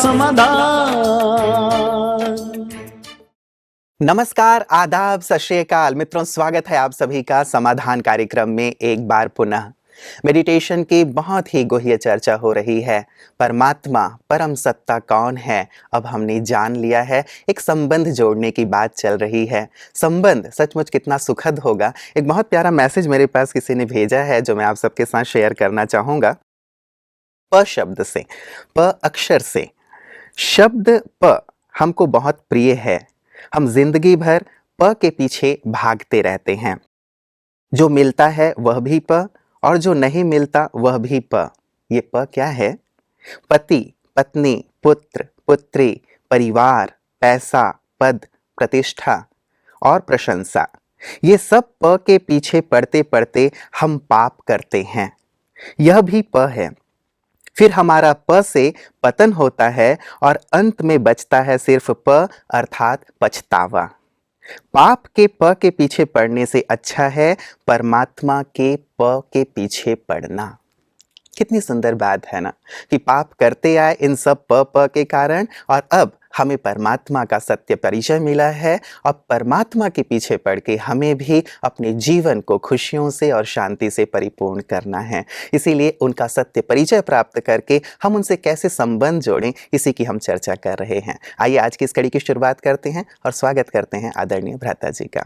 समाधान। नमस्कार, आदाब, सत श्री अकाल मित्रों, स्वागत है आप सभी का समाधान कार्यक्रम में एक बार पुनः। मेडिटेशन की बहुत ही गुह्य चर्चा हो रही है। परमात्मा, परम सत्ता कौन है, अब हमने जान लिया है। एक संबंध जोड़ने की बात चल रही है। संबंध सचमुच कितना सुखद होगा। एक बहुत प्यारा मैसेज मेरे पास किसी ने भेजा है जो मैं आप सबके साथ शेयर करना चाहूँगा। प शब्द से, प अक्षर से, शब्द प हमको बहुत प्रिय है। हम जिंदगी भर प के पीछे भागते रहते हैं। जो मिलता है वह भी प और जो नहीं मिलता वह भी प। ये प क्या है? पति, पत्नी, पुत्र, पुत्री, परिवार, पैसा, पद, प्रतिष्ठा और प्रशंसा। ये सब प के पीछे पड़ते पड़ते हम पाप करते हैं। यह भी प है। फिर हमारा प से पतन होता है और अंत में बचता है सिर्फ प अर्थात पछतावा। पाप के प के पीछे पड़ने से अच्छा है परमात्मा के प के पीछे पड़ना। कितनी सुंदर बात है ना कि पाप करते आए इन सब प के कारण, और अब हमें परमात्मा का सत्य परिचय मिला है। अब परमात्मा के पीछे पड़ के हमें भी अपने जीवन को खुशियों से और शांति से परिपूर्ण करना है। इसीलिए उनका सत्य परिचय प्राप्त करके हम उनसे कैसे संबंध जोड़ें, इसी की हम चर्चा कर रहे हैं। आइए आज की इस कड़ी की शुरुआत करते हैं और स्वागत करते हैं आदरणीय भ्राता जी का।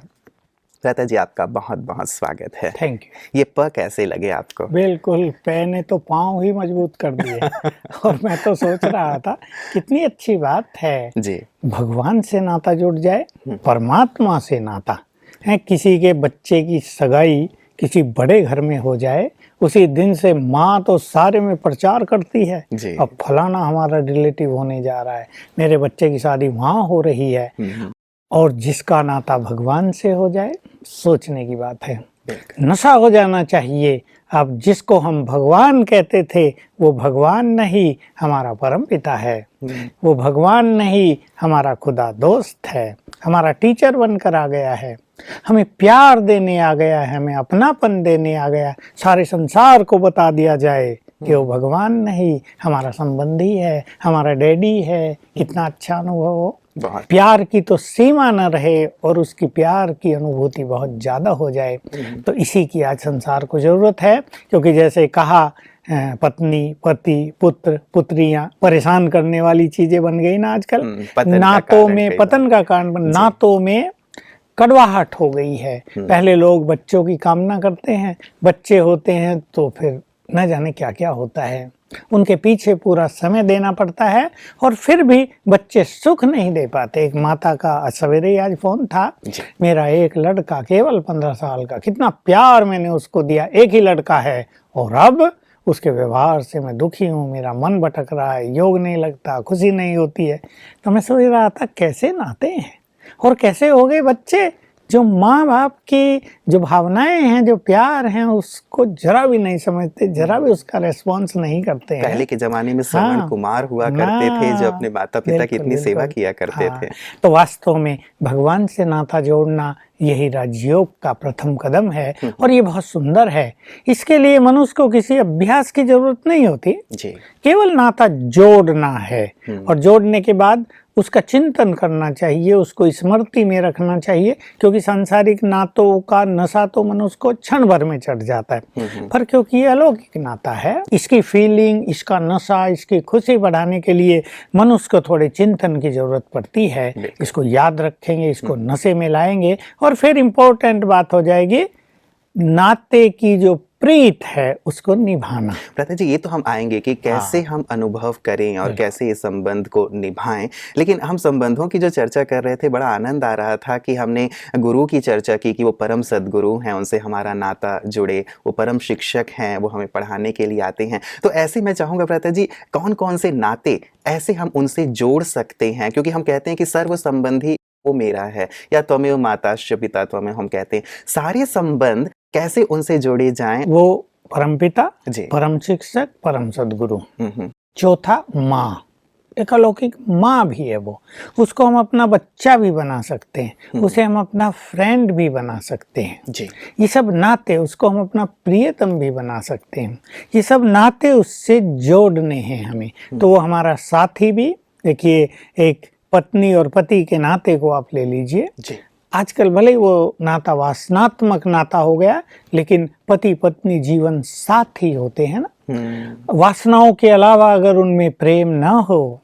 भ्राता जी, आपका बहुत बहुत स्वागत है। Thank you. ये प कैसे लगे आपको? बिल्कुल, पै ने तो पाँव ही मजबूत कर दिए। और मैं तो सोच रहा था कितनी अच्छी बात है जी। भगवान से नाता जुड़ जाए, परमात्मा से नाता है। किसी के बच्चे की सगाई किसी बड़े घर में हो जाए, उसी दिन से माँ तो सारे में प्रचार करती है, अब फलाना हमारा रिलेटिव होने जा रहा है, मेरे बच्चे की शादी वहाँ हो रही है। और जिसका नाता भगवान से हो जाए, सोचने की बात है। नशा हो जाना चाहिए। अब जिसको हम भगवान कहते थे वो भगवान नहीं, हमारा परम पिता है। वो भगवान नहीं, हमारा खुदा दोस्त है, हमारा टीचर बनकर आ गया है, हमें प्यार देने आ गया है, हमें अपनापन देने आ गया। सारे संसार को बता दिया जाए कि वो भगवान नहीं, हमारा संबंधी है, हमारा डैडी है। कितना अच्छा अनुभव हो। प्यार की तो सीमा न रहे और उसकी प्यार की अनुभूति बहुत ज़्यादा हो जाए। तो इसी की आज संसार को ज़रूरत है, क्योंकि जैसे कहा पत्नी, पति, पुत्र, पुत्रियां परेशान करने वाली चीज़ें बन गई ना आजकल। नातों में पतन का कारण बन, नातों में कड़वाहट हो गई है। पहले लोग बच्चों की कामना करते हैं, बच्चे होते हैं तो फिर न जाने क्या क्या होता है, उनके पीछे पूरा समय देना पड़ता है और फिर भी बच्चे सुख नहीं दे पाते। एक माता का सवेरे आज फोन था, मेरा एक लड़का केवल 15 साल का, कितना प्यार मैंने उसको दिया, एक ही लड़का है और अब उसके व्यवहार से मैं दुखी हूँ, मेरा मन भटक रहा है, योग नहीं लगता, खुशी नहीं होती है। तो मैं सोच रहा था कैसे नाते हैं और कैसे हो गए बच्चे जो माँ बाप की जो भावनाएं हैं, जो प्यार हैं, उसको जरा भी नहीं समझते, जरा भी उसका रेस्पॉन्स नहीं करते हैं। पहले के जमाने में श्रवण कुमार हुआ करते थे जो अपने माता पिता की इतनी सेवा किया करते थे। तो वास्तव में भगवान से नाता जोड़ना यही राजयोग का प्रथम कदम है और ये बहुत सुंदर है। इसके लिए मनुष्य को किसी अभ्यास की जरूरत नहीं होती, केवल नाता जोड़ना है और जोड़ने के बाद उसका चिंतन करना चाहिए, उसको स्मृति में रखना चाहिए, क्योंकि सांसारिक नातों का नशा तो मनुष्य को क्षण भर में चढ़ जाता है। पर क्योंकि ये अलौकिक नाता है, इसकी फीलिंग, इसका नशा, इसकी खुशी बढ़ाने के लिए मनुष्य को थोड़े चिंतन की जरूरत पड़ती है। इसको याद रखेंगे, इसको नशे में लाएंगे और फिर इम्पोर्टेंट बात हो जाएगी नाते की जो प्रीत है उसको निभाना। भ्राता जी, ये तो हम आएंगे कि कैसे हम अनुभव करें और कैसे इस संबंध को निभाएं, लेकिन हम संबंधों की जो चर्चा कर रहे थे, बड़ा आनंद आ रहा था कि हमने गुरु की चर्चा की कि वो परम सद्गुरु हैं, उनसे हमारा नाता जुड़े, वो परम शिक्षक हैं, वो हमें पढ़ाने के लिए आते हैं। तो ऐसे मैं चाहूँगा भ्राता जी, कौन कौन से नाते ऐसे हम उनसे जोड़ सकते हैं? क्योंकि हम कहते हैं कि सर्व संबंधी वो मेरा है, या त्वमेव माताश्च पिता त्वमेव, हम कहते हैं सारे संबंध कैसे उनसे जोड़े जाएं? वो परमपिता, परम शिक्षक, परम सद्गुरु, चौथा माँ, एक अलौकिक माँ भी है वो, उसको हम अपना बच्चा भी बना सकते हैं, उसे हम अपना फ्रेंड भी बना सकते हैं जी। ये सब नाते, उसको हम अपना प्रियतम भी बना सकते हैं। ये सब नाते उससे जोड़ने हैं हमें, तो वो हमारा साथी भी, देखिए, एक पत्नी और पति के नाते को आप ले लीजिए। जी। आजकल भले ही वो नाता वासनात्मक नाता हो गया, लेकिन पति पत्नी जीवन साथी होते हैं ना। वासनाओं के अलावा अगर उनमें प्रेम ना हो,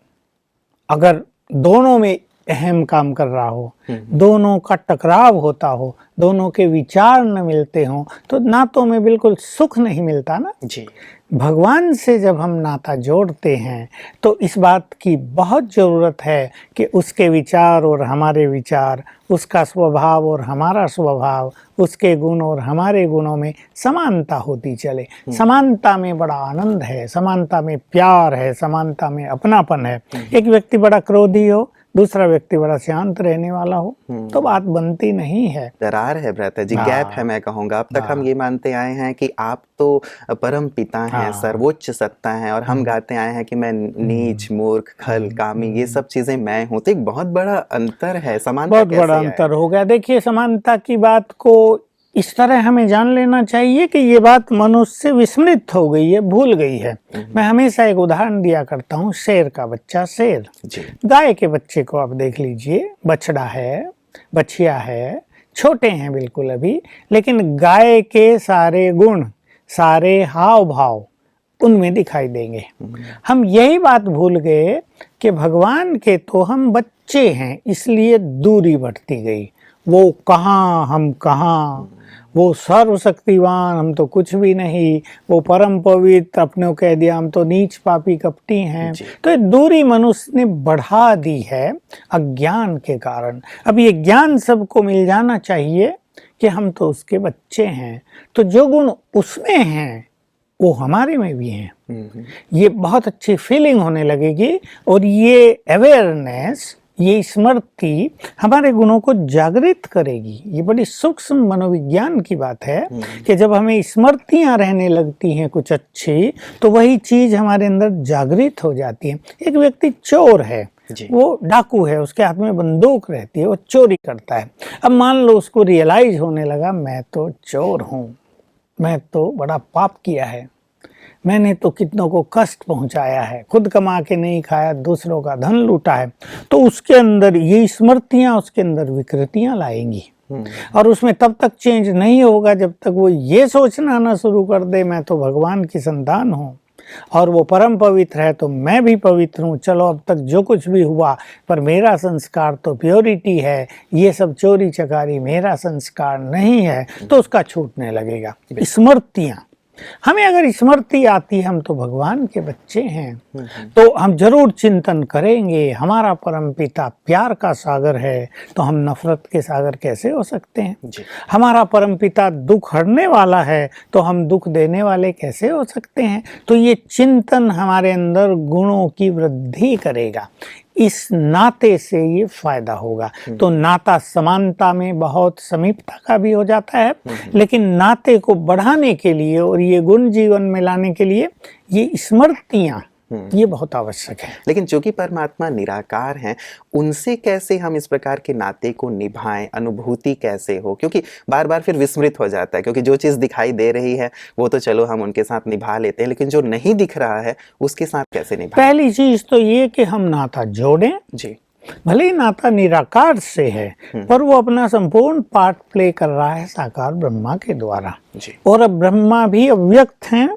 अगर दोनों में अहम काम कर रहा हो, दोनों का टकराव होता हो, दोनों के विचार न मिलते हों, तो नातों में बिल्कुल सुख नहीं मिलता ना। जी। भगवान से जब हम नाता जोड़ते हैं तो इस बात की बहुत ज़रूरत है कि उसके विचार और हमारे विचार, उसका स्वभाव और हमारा स्वभाव, उसके गुण और हमारे गुणों में समानता होती चले। समानता में बड़ा आनंद है, समानता में प्यार है, समानता में अपनापन है। एक व्यक्ति बड़ा क्रोधी हो, दूसरा व्यक्ति बड़ा शांत रहने वाला हो, तो बात बनती नहीं है। दरार है भ्राता जी, गैप है मैं कहूँगा। अब तक हम ये मानते आए हैं कि आप तो परम पिता हैं, सर्वोच्च सत्ता हैं, और हम गाते आए हैं कि मैं नीच, मूर्ख, खल, कामी, ये सब चीजें मैं हूँ। तो एक बहुत बड़ा अंतर है, समानता बहुत कैसे बड़ा आए? अंतर हो गया। देखिए, समानता की बात को इस तरह हमें जान लेना चाहिए कि ये बात मनुष्य से विस्मृत हो गई है, भूल गई है। मैं हमेशा एक उदाहरण दिया करता हूँ, शेर का बच्चा शेर। गाय के बच्चे को आप देख लीजिए, बछड़ा है, बछिया है, छोटे हैं बिल्कुल अभी, लेकिन गाय के सारे गुण, सारे हाव भाव उनमें दिखाई देंगे। हम यही बात भूल गए कि भगवान के तो हम बच्चे हैं, इसलिए दूरी बढ़ती गई। वो कहाँ, हम कहाँ, वो सर्वशक्तिवान, हम तो कुछ भी नहीं, वो परम पवित्र, अपने को कह दिया हम तो नीच पापी कपटी हैं। तो ये दूरी मनुष्य ने बढ़ा दी है अज्ञान के कारण। अब ये ज्ञान सबको मिल जाना चाहिए कि हम तो उसके बच्चे हैं, तो जो गुण उसमें हैं वो हमारे में भी हैं। ये बहुत अच्छी फीलिंग होने लगेगी, और ये अवेयरनेस, ये स्मृति हमारे गुणों को जागृत करेगी। ये बड़ी सूक्ष्म मनोविज्ञान की बात है कि जब हमें स्मृतियां रहने लगती हैं कुछ अच्छी, तो वही चीज हमारे अंदर जागृत हो जाती है। एक व्यक्ति चोर है, वो डाकू है, उसके हाथ में बंदूक रहती है, वो चोरी करता है। अब मान लो उसको रियलाइज होने लगा, मैं तो चोर हूँ, मैं तो बड़ा पाप किया है, मैंने तो कितनों को कष्ट पहुंचाया है, खुद कमा के नहीं खाया, दूसरों का धन लूटा है। तो उसके अंदर ये स्मृतियां उसके अंदर विकृतियां लाएंगी, और उसमें तब तक चेंज नहीं होगा जब तक वो ये सोचना ना शुरू कर दे मैं तो भगवान की संतान हूँ, और वो परम पवित्र है तो मैं भी पवित्र हूँ। चलो अब तक जो कुछ भी हुआ, पर मेरा संस्कार तो प्योरिटी है, ये सब चोरी चकारी मेरा संस्कार नहीं है, तो उसका छूटने लगेगा। स्मृतियां, हमें अगर स्मृति आती, हम तो भगवान के बच्चे हैं, तो हम जरूर चिंतन करेंगे, हमारा परम पिता प्यार का सागर है, तो हम नफरत के सागर कैसे हो सकते हैं। हमारा परम पिता दुख हरने वाला है, तो हम दुख देने वाले कैसे हो सकते हैं। तो ये चिंतन हमारे अंदर गुणों की वृद्धि करेगा, इस नाते से ये फायदा होगा। तो नाता समानता में बहुत समीपता का भी हो जाता है, लेकिन नाते को बढ़ाने के लिए और ये गुण जीवन में लाने के लिए ये स्मृतियां, ये बहुत आवश्यक है। लेकिन जो कि परमात्मा निराकार हैं, उनसे कैसे हम इस प्रकार के नाते को निभाएं, अनुभूति कैसे हो, क्योंकि बार बार फिर विस्मृत हो जाता है। क्योंकि जो चीज़ दिखाई दे रही है वो तो चलो हम उनके साथ निभा लेते हैं, लेकिन जो नहीं दिख रहा है उसके साथ कैसे निभाएं? पहली चीज तो ये कि हम नाता जोड़ें। जी। भले ही नाता निराकार से है, पर वो अपना संपूर्ण पार्ट प्ले कर रहा है साकार ब्रह्मा के द्वारा। और अब ब्रह्मा भी अव्यक्त हैं,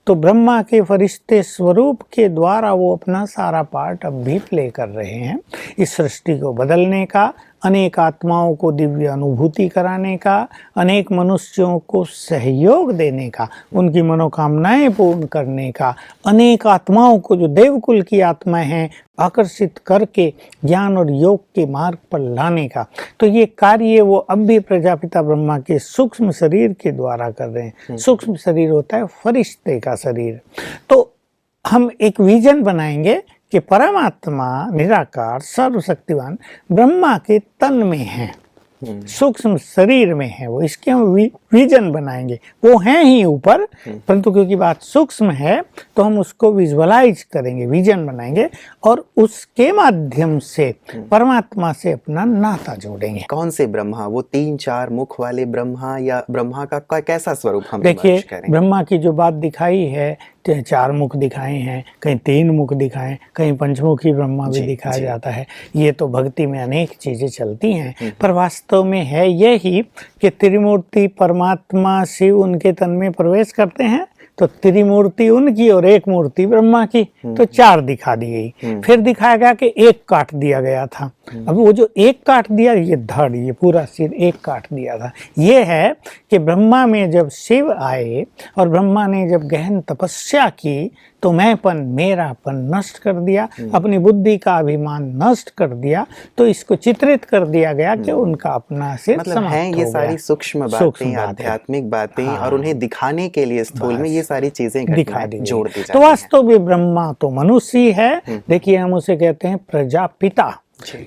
तो ब्रह्मा के फरिश्ते स्वरूप के द्वारा वो अपना सारा पार्ट अब भी प्ले कर रहे हैं, इस सृष्टि को बदलने का, अनेक आत्माओं को दिव्य अनुभूति कराने का, अनेक मनुष्यों को सहयोग देने का, उनकी मनोकामनाएं पूर्ण करने का, अनेक आत्माओं को जो देवकुल की आत्माएं हैं आकर्षित करके ज्ञान और योग के मार्ग पर लाने का। तो ये कार्य वो अब भी प्रजापिता ब्रह्मा के सूक्ष्म शरीर के द्वारा कर रहे हैं। सूक्ष्म शरीर होता है फरिश्ते का शरीर। तो हम एक विजन बनाएंगे कि परमात्मा निराकार सर्वशक्तिवान ब्रह्मा के तन में है, सूक्ष्म शरीर में है वो, इसके हम विजन बनाएंगे। वो हैं ही ऊपर, परंतु क्योंकि बात सूक्ष्म है तो हम उसको विजुअलाइज करेंगे, विजन बनाएंगे, और उसके माध्यम से परमात्मा से अपना नाता जोड़ेंगे। कौन से ब्रह्मा, वो 3-4 मुख वाले ब्रह्मा, या ब्रह्मा का कैसा स्वरूप हम देखिए, ब्रह्मा की जो बात दिखाई है चार मुख दिखाए हैं, कहीं 3 मुख दिखाए, कहीं पंचमुखी ब्रह्मा भी दिखाया जाता है। ये तो भक्ति में अनेक चीज़ें चलती हैं, पर वास्तव में है यही कि त्रिमूर्ति परमात्मा शिव उनके तन में प्रवेश करते हैं तो त्रिमूर्ति उनकी और एक मूर्ति ब्रह्मा की, तो 4 दिखा दी गई। फिर दिखाया गया कि एक काट दिया गया था। अब वो जो एक काट दिया, ये धड़, ये पूरा सिर एक काट दिया था। ये है कि ब्रह्मा में जब शिव आए और ब्रह्मा ने जब गहन तपस्या की तो मैंपन मेरापन नष्ट कर दिया, अपनी बुद्धि का अभिमान नष्ट कर दिया, तो इसको चित्रित कर दिया गया कि उनका अपना सिर मतलब है ये सारी सूक्ष्म बातें, आध्यात्मिक बातें, और उन्हें दिखाने के लिए स्थूल में ये सारी चीजें दिखा दी जोड़ दी जाती तो वास्तव में ब्रह्मा तो मनुष्य ही है। देखिए हम उसे कहते हैं प्रजापिता,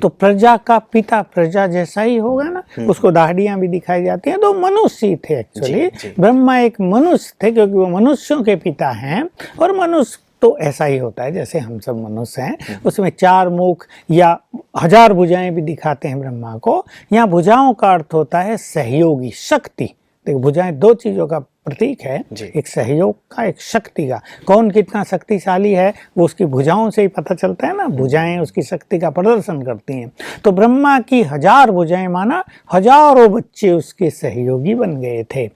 तो प्रजा का पिता प्रजा जैसा ही होगा ना, उसको दाढ़ियां भी दिखाई जाती हैं, तो मनुष्य ही थे एक्चुअली। ब्रह्मा एक मनुष्य थे क्योंकि वो मनुष्यों के पिता हैं, और मनुष्य तो ऐसा ही होता है जैसे हम सब मनुष्य हैं। उसमें 4 मुख या 1000 भुजाएं भी दिखाते हैं ब्रह्मा को। यहाँ भुजाओं का अर्थ होता है सहयोगी शक्ति। देखो भुजाएं 2 चीजों का प्रतीक है, एक सहयोग का, एक शक्ति का। कौन कितना शक्तिशाली है वो उसकी भुजाओं से ही पता चलता है ना, भुजाएं उसकी शक्ति का प्रदर्शन करती हैं। तो ब्रह्मा की 1000 भुजाएं माना हजारों बच्चे उसके सहयोगी बन गए थे।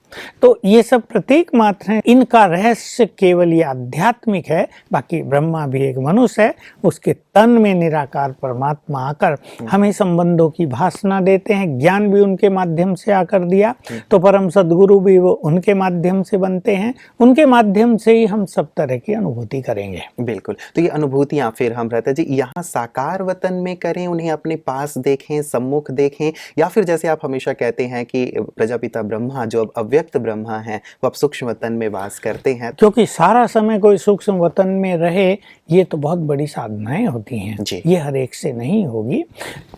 तो ये सब प्रतीक मात्र हैं, इनका रहस्य केवल ये आध्यात्मिक है। बाकी ब्रह्मा भी एक मनुष्य है, उसके तन में निराकार परमात्मा आकर हमें संबंधों की भाषणा देते हैं, ज्ञान भी उनके माध्यम से आकर दिया, तो परम सद्गुरु भी वो उनके माध्यम से बनते हैं, उनके माध्यम से ही हम सब तरह की अनुभूति करेंगे। बिल्कुल। तो ये अनुभूतियां फिर हम रहते जी यहाँ साकार वतन में करें, उन्हें अपने पास देखें, सम्मुख देखें, या फिर जैसे आप हमेशा कहते हैं कि प्रजापिता ब्रह्मा जो अब अव्यक्त ब्रह्मा है वो अब सूक्ष्म वतन में वास करते हैं, क्योंकि सारा समय कोई सूक्ष्म वतन में रहे ये तो बहुत बड़ी साधनाएं होती हैं, ये हर एक से नहीं होगी।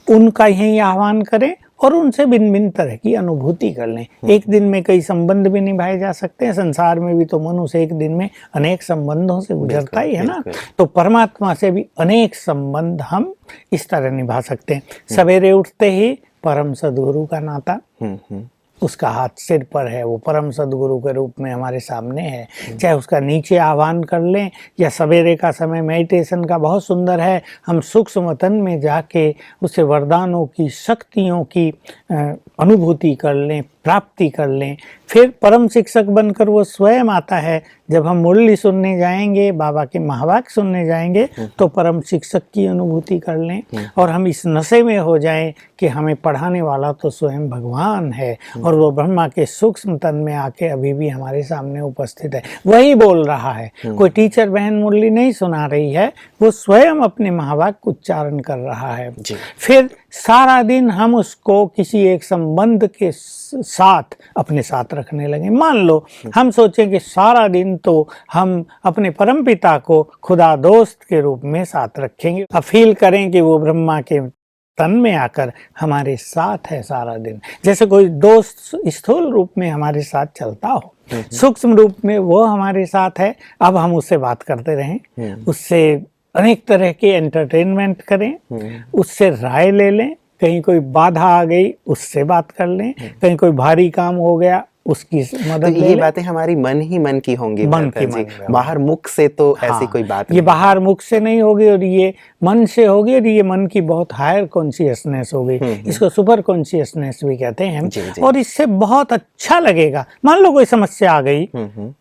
उनका यही आह्वान करें और उनसे भिन्न भिन्न तरह की अनुभूति कर लें। एक दिन में कई संबंध भी निभाए जा सकते हैं, संसार में भी तो मनुष्य एक दिन में अनेक संबंधों से गुजरता ही है ना, तो परमात्मा से भी अनेक संबंध हम इस तरह निभा सकते हैं। सवेरे उठते ही परम सद्गुरु का नाता, उसका हाथ सिर पर है, वो परम सद्गुरु के रूप में हमारे सामने है। चाहे उसका नीचे आह्वान कर लें या सवेरे का समय मेडिटेशन का बहुत सुंदर है, हम सूक्ष्म वतन में जाके उसे वरदानों की, शक्तियों की अनुभूति कर लें, प्राप्ति कर लें। फिर परम शिक्षक बनकर वो स्वयं आता है। जब हम मुरली सुनने जाएंगे, बाबा के महावाक्य सुनने जाएंगे, तो परम शिक्षक की अनुभूति कर लें और हम इस नशे में हो जाएं कि हमें पढ़ाने वाला तो स्वयं भगवान है और वो ब्रह्मा के सूक्ष्म तन में आके अभी भी हमारे सामने उपस्थित है, वही बोल रहा है। कोई टीचर बहन मुरली नहीं सुना रही है, वो स्वयं अपने महावाक्य उच्चारण कर रहा है। फिर सारा दिन हम उसको किसी एक संबंध के साथ अपने साथ रखने लगे। मान लो हम सोचें कि सारा दिन तो हम अपने परमपिता को खुदा दोस्त के रूप में साथ रखेंगे, अब फील करें कि वो ब्रह्मा के तन में आकर हमारे साथ है सारा दिन। जैसे कोई दोस्त स्थूल रूप में हमारे साथ चलता हो, सूक्ष्म रूप में वो हमारे साथ है। अब हम उससे बात करते रहें, उससे अनेक तरह के एंटरटेनमेंट करें, उससे राय ले लें, कहीं कोई बाधा आ गई उससे बात कर लें, कहीं कोई भारी काम हो गया उसकी मदद ले लें। ये बातें हमारी मन ही मन की होंगी, मन की मन, बाहर मुख से तो ऐसी कोई बात ये बाहर मुख से नहीं होगी और ये मन से होगी, और ये मन की बहुत हायर कॉन्शियसनेस होगी। इसको सुपर कॉन्शियसनेस भी कहते हैं। और इससे बहुत अच्छा लगेगा। मान लो कोई समस्या आ गई,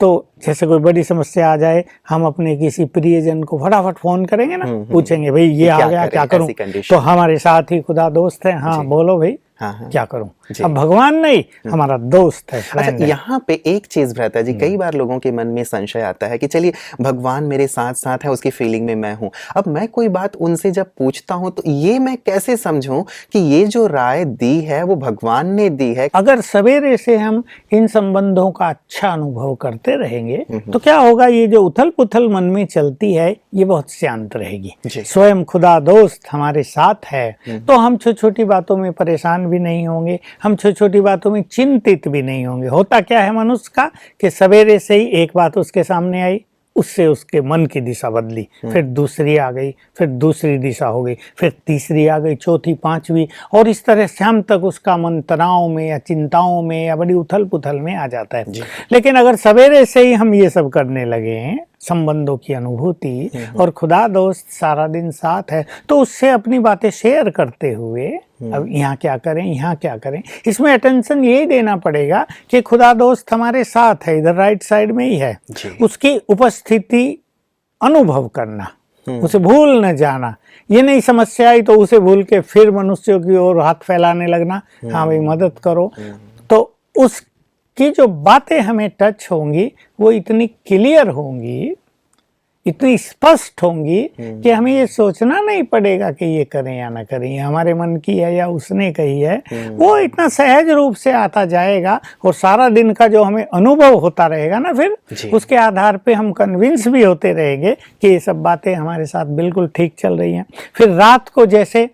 तो जैसे कोई बड़ी समस्या आ जाए, हम अपने किसी प्रियजन को फटाफट फोन करेंगे ना, पूछेंगे भाई ये आ गया क्या करूं, तो हमारे साथ ही खुदा दोस्त है, हाँ बोलो भाई क्या करूं। अब भगवान नहीं, हमारा दोस्त है, फ्रेंड है। यहाँ पे एक चीज भ्राता जी, कई बार लोगों के मन में संशय आता है कि चलिए भगवान मेरे साथ साथ है, उसकी फीलिंग में मैं हूँ। अब मैं कोई बात उनसे जब पूछता हूँ तो ये मैं कैसे समझूं कि ये जो राय दी है वो भगवान ने दी है। अगर सवेरे से हम इन संबंधों का अच्छा अनुभव करते रहेंगे तो क्या होगा, ये जो उथल पुथल मन में चलती है ये बहुत शांत रहेगी। स्वयं खुदा दोस्त हमारे साथ है तो हम छोटी छोटी बातों में परेशान भी नहीं होंगे, हम छोटी छोटी बातों में चिंतित भी नहीं होंगे। होता क्या है मनुष्य का कि सवेरे से ही एक बात उसके सामने आई, उससे उसके मन की दिशा बदली, फिर दूसरी आ गई, फिर दूसरी दिशा हो गई, फिर तीसरी आ गई, चौथी, पांचवी, और इस तरह शाम तक उसका मन तनाव में या चिंताओं में या बड़ी उथल पुथल में आ जाता है। लेकिन अगर सवेरे से ही हम ये सब करने लगे हैं संबंधों की अनुभूति और खुदा दोस्त सारा दिन साथ है, तो उससे अपनी बातें शेयर करते हुए अब यहाँ क्या करें, यहाँ क्या करें, इसमें अटेंशन यही देना पड़ेगा कि खुदा दोस्त हमारे साथ है, इधर राइट साइड में ही है, उसकी उपस्थिति अनुभव करना, उसे भूल न जाना। ये नहीं समस्या आई तो उसे भूल के फिर मनुष्यों की ओर हाथ फैलाने लगना, हाँ भाई मदद करो। तो उसकी जो बातें हमें टच होंगी वो इतनी क्लियर होंगी, इतनी स्पष्ट होंगी कि हमें ये सोचना नहीं पड़ेगा कि ये करें या ना करें, ये हमारे मन की है या उसने कही है। वो इतना सहज रूप से आता जाएगा और सारा दिन का जो हमें अनुभव होता रहेगा ना, फिर उसके आधार पे हम कन्विंस भी होते रहेंगे कि ये सब बातें हमारे साथ बिल्कुल ठीक चल रही हैं। फिर रात को जैसे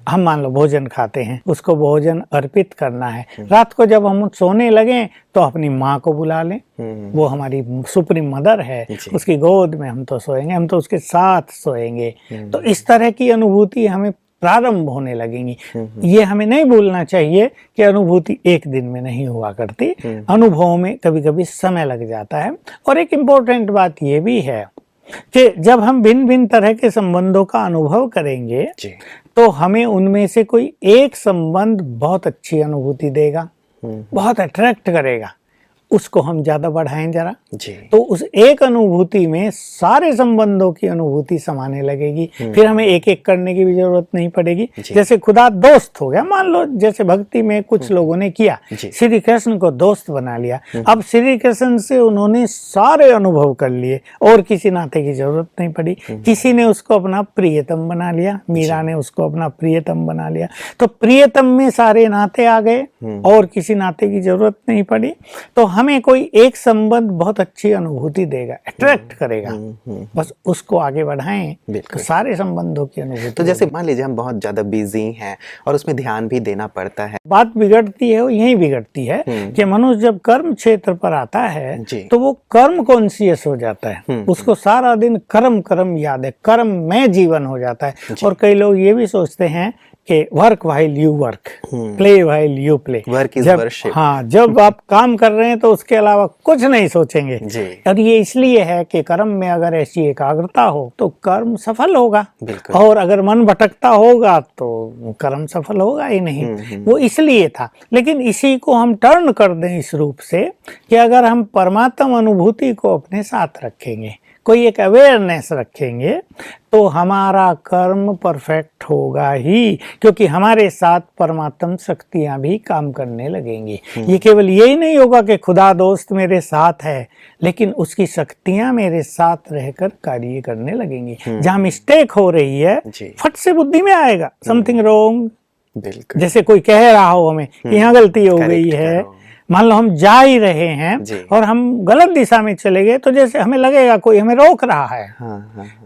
हम मान लो भोजन खाते हैं, उसको भोजन अर्पित करना है। रात को जब हम सोने लगें तो अपनी माँ को बुला लें, वो हमारी सुप्रीम मदर है, उसकी गोद में हम तो सोएंगे, हम तो उसके साथ सोएंगे। तो इस तरह की अनुभूति हमें प्रारंभ होने लगेंगी। ये हमें नहीं भूलना चाहिए कि अनुभूति एक दिन में नहीं हुआ करती, अनुभवों में कभी कभी समय लग जाता है। और एक इम्पोर्टेंट बात ये भी है कि जब हम भिन्न भिन्न तरह के संबंधों का अनुभव करेंगे तो हमें उनमें से कोई एक संबंध बहुत अच्छी अनुभूति देगा, बहुत अट्रैक्ट करेगा, उसको हम ज्यादा बढ़ाएं जरा तो उस एक अनुभूति में सारे संबंधों की अनुभूति समाने लगेगी। फिर हमें एक एक करने की भी जरूरत नहीं पड़ेगी। जैसे खुदा दोस्त हो गया, मान लो जैसे भक्ति में कुछ लोगों ने किया, श्री कृष्ण को दोस्त बना लिया, अब श्री कृष्ण से उन्होंने सारे अनुभव कर लिए और किसी नाते की जरूरत नहीं पड़ी। किसी ने उसको अपना प्रियतम बना लिया, मीरा ने उसको अपना प्रियतम बना लिया, तो प्रियतम में सारे नाते आ गए और किसी नाते की जरूरत नहीं पड़ी। तो हमें कोई एक संबंध बहुत अच्छी अनुभूति देगा, अट्रैक्ट करेगा, बस उसको आगे बढ़ाएं तो सारे संबंधों की अनुभूति। तो जैसे मान लीजिए हम बहुत ज्यादा बिजी हैं और उसमें ध्यान भी देना पड़ता है, बात बिगड़ती है वो यही बिगड़ती है कि मनुष्य जब कर्म क्षेत्र पर आता है तो वो कर्म कॉन्शियस हो जाता है, उसको सारा दिन कर्म कर्म याद है, कर्म में जीवन हो जाता है। और कई लोग ये भी सोचते हैं कि work while you work, play while you play, work is worship. हाँ, जब आप काम कर रहे हैं तो उसके अलावा कुछ नहीं सोचेंगे। और ये इसलिए है कि कर्म में अगर ऐसी एकाग्रता हो तो कर्म सफल होगा, और अगर मन भटकता होगा तो कर्म सफल होगा ही नहीं। वो इसलिए था। लेकिन इसी को हम टर्न कर दें इस रूप से कि अगर हम परमात्म अनुभूति को अपने साथ रखेंगे, कोई एक अवेयरनेस रखेंगे, तो हमारा कर्म परफेक्ट होगा ही, क्योंकि हमारे साथ परमात्म शक्तियां भी काम करने लगेंगी। ये केवल यही नहीं होगा कि खुदा दोस्त मेरे साथ है, लेकिन उसकी शक्तियां मेरे साथ रहकर कार्य करने लगेंगी। जहां मिस्टेक हो रही है फट से बुद्धि में आएगा समथिंग रॉन्ग। जैसे कोई कह रहा हो हमें कि यहाँ गलती हो गई है, मान लो हम जा ही रहे हैं और हम गलत दिशा में चले गए, तो जैसे हमें लगेगा कोई हमें रोक रहा है।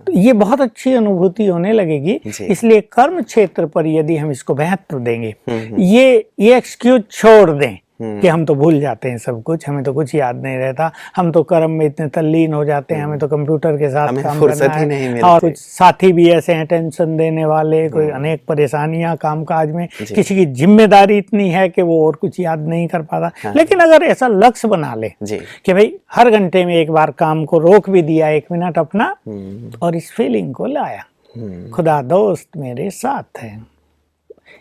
तो ये बहुत अच्छी अनुभूति होने लगेगी। इसलिए कर्म क्षेत्र पर यदि हम इसको महत्व देंगे, ये एक्सक्यूज छोड़ दें कि हम तो भूल जाते हैं सब कुछ, हमें तो कुछ याद नहीं रहता, हम तो कर्म में इतने तल्लीन हो जाते हैं, हमें तो कंप्यूटर के साथ काम करना है। और कुछ साथी भी ऐसे हैं टेंशन देने वाले, कोई अनेक परेशानियां काम काज में, किसी की जिम्मेदारी इतनी है कि वो और कुछ याद नहीं कर पाता। लेकिन अगर ऐसा लक्ष्य बना ले कि भाई हर घंटे में एक बार काम को रोक भी दिया, 1 मिनट अपना, और इस फीलिंग को लाया, खुदा दोस्त मेरे साथ है,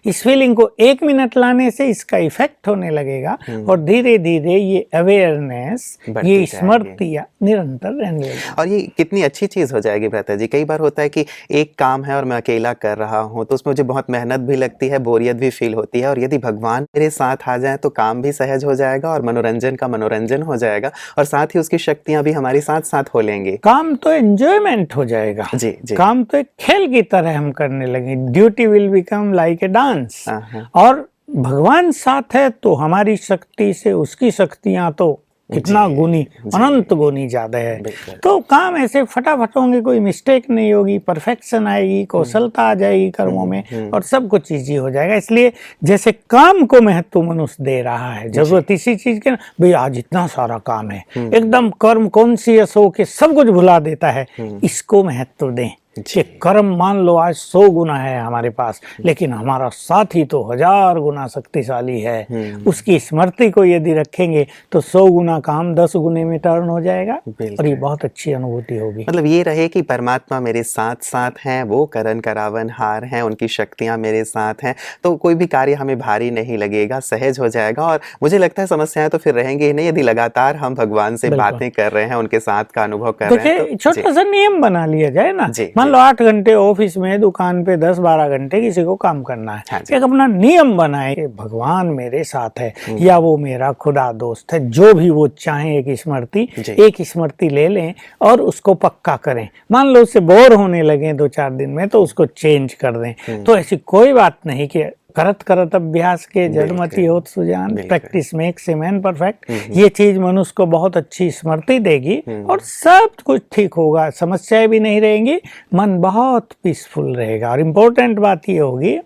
इस फीलिंग को 1 मिनट लाने से इसका इफेक्ट होने लगेगा और धीरे धीरे ये अवेयरनेस, ये स्मृतियाँ निरंतर रहने लगेगी। और ये कितनी अच्छी चीज हो जाएगी भ्राता जी। कई बार होता है कि एक काम है और मैं अकेला कर रहा हूँ तो उसमें मुझे बहुत मेहनत भी लगती है, बोरियत भी फील होती है, और यदि भगवान मेरे साथ आ जाए तो काम भी सहज हो जाएगा और मनोरंजन का मनोरंजन हो जाएगा, और साथ ही उसकी शक्तियां भी हमारी साथ साथ हो लेंगी। काम तो एंजॉयमेंट हो जाएगा। काम तो एक खेल की तरह हम करने लगे। Duty will become like a dance. और भगवान साथ है तो हमारी शक्ति से उसकी शक्तियां तो कितना गुनी, अनंत गुनी ज्यादा है। तो काम ऐसे फटाफट होंगे, कोई मिस्टेक नहीं होगी, परफेक्शन आएगी, कौशलता आ जाएगी कर्मों में, और सब कुछ इजी हो जाएगा। इसलिए जैसे काम को महत्व मनुष्य दे रहा है, जरूरत इसी चीज के ना, भाई आज इतना सारा काम है, एकदम कर्म कॉन्शियस हो के सब कुछ भुला देता है, इसको महत्व दें। कि कर्म मान लो आज 100 गुना है हमारे पास, लेकिन हमारा साथी तो 1000 गुना शक्तिशाली है। उसकी स्मृति को यदि रखेंगे तो 100 गुना काम 10 गुने में टर्न हो जाएगा और ये बहुत अच्छी अनुभूति होगी। मतलब ये रहे कि परमात्मा मेरे साथ साथ हैं, वो करण करावन हार हैं, उनकी शक्तियां मेरे साथ हैं, तो कोई भी कार्य हमें भारी नहीं लगेगा, सहज हो जाएगा। और मुझे लगता है समस्याएं तो फिर रहेंगी ही नहीं यदि लगातार हम भगवान से बातें कर रहे हैं, उनके साथ का अनुभव कर रहे हैं। देखिए, छोटा सा नियम बना लिया जाए ना, मान लो 8 घंटे ऑफिस में, दुकान पे 10-12 घंटे किसी को काम करना है, एक अपना नियम बनाए कि भगवान मेरे साथ है या वो मेरा खुदा दोस्त है, जो भी वो चाहे एक स्मृति ले लें और उसको पक्का करें। मान लो उससे बोर होने लगे 2-4 दिन में तो उसको चेंज कर दें। तो ऐसी कोई बात नहीं कि करत करत अभ्यास के जड़मति होत सुजान, practice makes a man perfect. ये चीज मनुष्य को बहुत अच्छी स्मृति देगी और सब कुछ ठीक होगा, समस्याएं भी नहीं रहेंगी, मन बहुत पीसफुल रहेगा। और इम्पोर्टेंट बात ये होगी,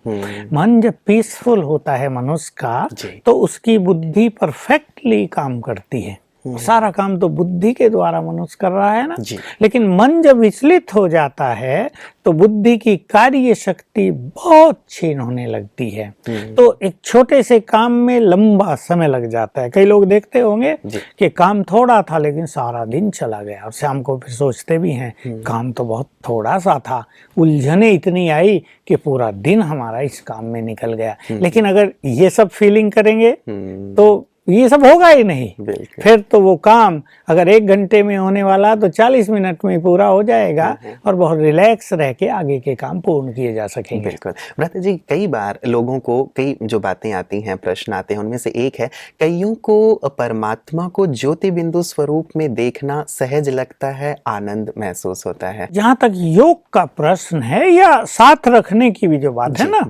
मन जब पीसफुल होता है मनुष्य का तो उसकी बुद्धि परफेक्टली काम करती है। सारा काम तो बुद्धि के द्वारा मनुष्य कर रहा है ना, लेकिन मन जब विचलित हो जाता है तो बुद्धि की कार्य शक्ति बहुत क्षीण होने लगती है। तो एक छोटे से काम में लंबा समय लग जाता है। कई लोग देखते होंगे कि काम थोड़ा था लेकिन सारा दिन चला गया और शाम को फिर सोचते भी हैं काम तो बहुत थोड़ा सा था, उलझने इतनी आई कि पूरा दिन हमारा इस काम में निकल गया। लेकिन अगर ये सब फीलिंग करेंगे तो ये सब होगा ही नहीं। फिर तो वो काम अगर 1 घंटे में होने वाला तो 40 मिनट में पूरा हो जाएगा और बहुत रिलैक्स रह के आगे के काम पूर्ण किए जा सकेंगे। बिल्कुल भ्राता जी, कई बार लोगों को कई जो बातें आती हैं, प्रश्न आते हैं, उनमें से एक है, कईयों को परमात्मा को ज्योति बिंदु स्वरूप में देखना सहज लगता है, आनंद महसूस होता है। जहाँ तक योग का प्रश्न है या साथ रखने की भी जो बात है ना,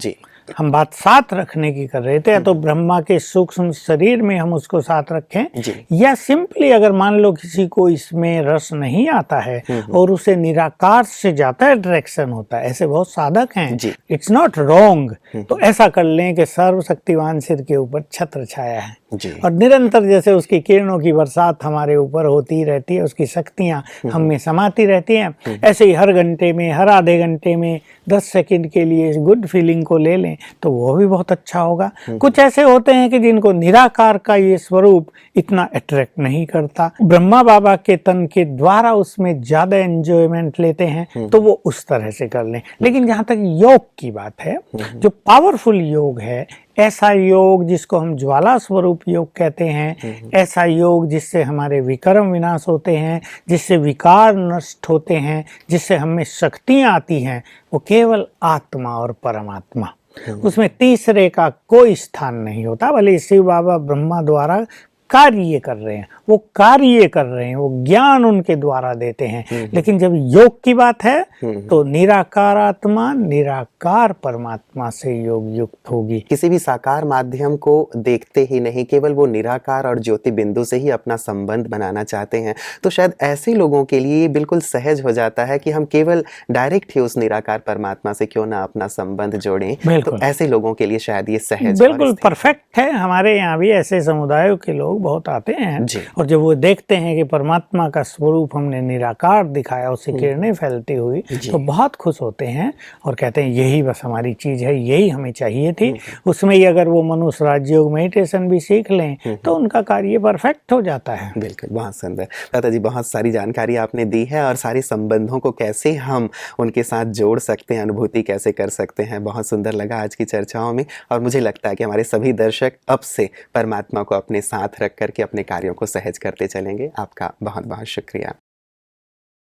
हम बात साथ रखने की कर रहे थे, या तो ब्रह्मा के सूक्ष्म शरीर में हम उसको साथ रखें या सिंपली अगर मान लो किसी को इसमें रस नहीं आता है और उसे निराकार से जाता है, डायरेक्शन होता है, ऐसे बहुत साधक हैं, इट्स नॉट रॉन्ग। तो ऐसा कर लें कि सर्वशक्तिवान सिर के ऊपर छत्र छाया है और निरंतर जैसे उसकी किरणों की बरसात हमारे ऊपर होती रहती है, उसकी शक्तियां हम में समाती रहती हैं, ऐसे ही हर घंटे में, हर आधे घंटे में 10 सेकंड के लिए इस गुड फीलिंग को ले लें तो वो भी बहुत अच्छा होगा। कुछ ऐसे होते हैं कि जिनको निराकार का ये स्वरूप इतना अट्रैक्ट नहीं करता, ब्रह्मा बाबा के तन के द्वारा उसमें ज्यादा एंजॉयमेंट लेते हैं, तो वो उस तरह से कर लें। लेकिन जहाँ तक योग की बात है, जो पावरफुल योग है, ऐसा योग जिसको हम ज्वाला स्वरूप योग कहते हैं, ऐसा योग जिससे हमारे विकर्म विनाश होते हैं, जिससे विकार नष्ट होते हैं, जिससे हमें शक्तियां आती हैं, वो केवल आत्मा और परमात्मा, उसमें तीसरे का कोई स्थान नहीं होता। भले शिव बाबा ब्रह्मा द्वारा कार्य कर रहे हैं, वो कार्य कर रहे हैं, वो ज्ञान उनके द्वारा देते हैं, लेकिन जब योग की बात है तो निराकार आत्मा निराकार परमात्मा से योग युक्त होगी। किसी भी साकार माध्यम को देखते ही नहीं, केवल वो निराकार और ज्योति बिंदु से ही अपना संबंध बनाना चाहते हैं। तो शायद ऐसे लोगों के लिए बिल्कुल सहज हो जाता है कि हम केवल डायरेक्ट ही उस निराकार परमात्मा से क्यों ना अपना संबंध जोड़ें। तो ऐसे लोगों के लिए शायद ये सहज बिल्कुल परफेक्ट है। हमारे यहाँ भी ऐसे समुदायों के लोग बहुत आते हैं और जब वो देखते हैं कि परमात्मा का स्वरूप हमने निराकार दिखाया, उससे किरणें फैलती हुई, तो बहुत खुश होते हैं और कहते हैं यही बस हमारी चीज है, यही हमें चाहिए थी। उसमें ही अगर वो मनुष्य राजयोग मेडिटेशन भी सीख लें तो उनका कार्य परफेक्ट हो जाता है। बिल्कुल, बहुत सुंदर भ्राता जी, बहुत सारी जानकारी आपने दी है और सारे संबंधों को कैसे हम उनके साथ जोड़ सकते हैं, अनुभूति कैसे कर सकते हैं, बहुत सुंदर लगा आज की चर्चाओं में। और मुझे लगता है कि हमारे सभी दर्शक अब से परमात्मा को अपने साथ रख करके अपने कार्यों को सहज करते चलेंगे। आपका बहुत बहुत शुक्रिया।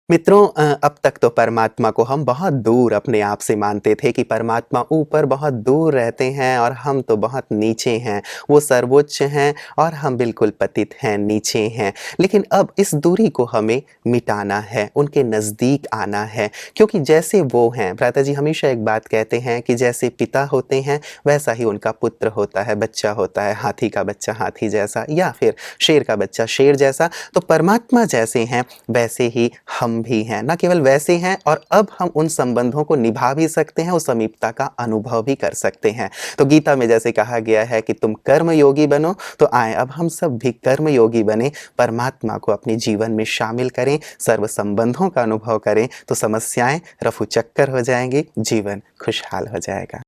मित्रों, अब तक तो परमात्मा को हम बहुत दूर अपने आप से मानते थे कि परमात्मा ऊपर बहुत दूर रहते हैं और हम तो बहुत नीचे हैं, वो सर्वोच्च हैं और हम बिल्कुल पतित हैं, नीचे हैं। लेकिन अब इस दूरी को हमें मिटाना है, उनके नज़दीक आना है, क्योंकि जैसे वो हैं, भ्राता जी हमेशा एक बात कहते हैं कि जैसे पिता होते हैं वैसा ही उनका पुत्र होता है, बच्चा होता है, हाथी का बच्चा हाथी जैसा या फिर शेर का बच्चा शेर जैसा। तो परमात्मा जैसे हैं वैसे ही हम समीपतम भी हैं, न केवल वैसे हैं, और अब हम उन संबंधों को निभा भी सकते हैं, उस समीपता का अनुभव भी कर सकते हैं। तो गीता में जैसे कहा गया है कि तुम कर्मयोगी बनो, तो आए अब हम सब भी कर्मयोगी बने, परमात्मा को अपने जीवन में शामिल करें, सर्व संबंधों का अनुभव करें, तो समस्याएं रफू चक्कर हो जाएंगी, जीवन खुशहाल हो जाएगा।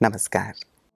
नमस्कार।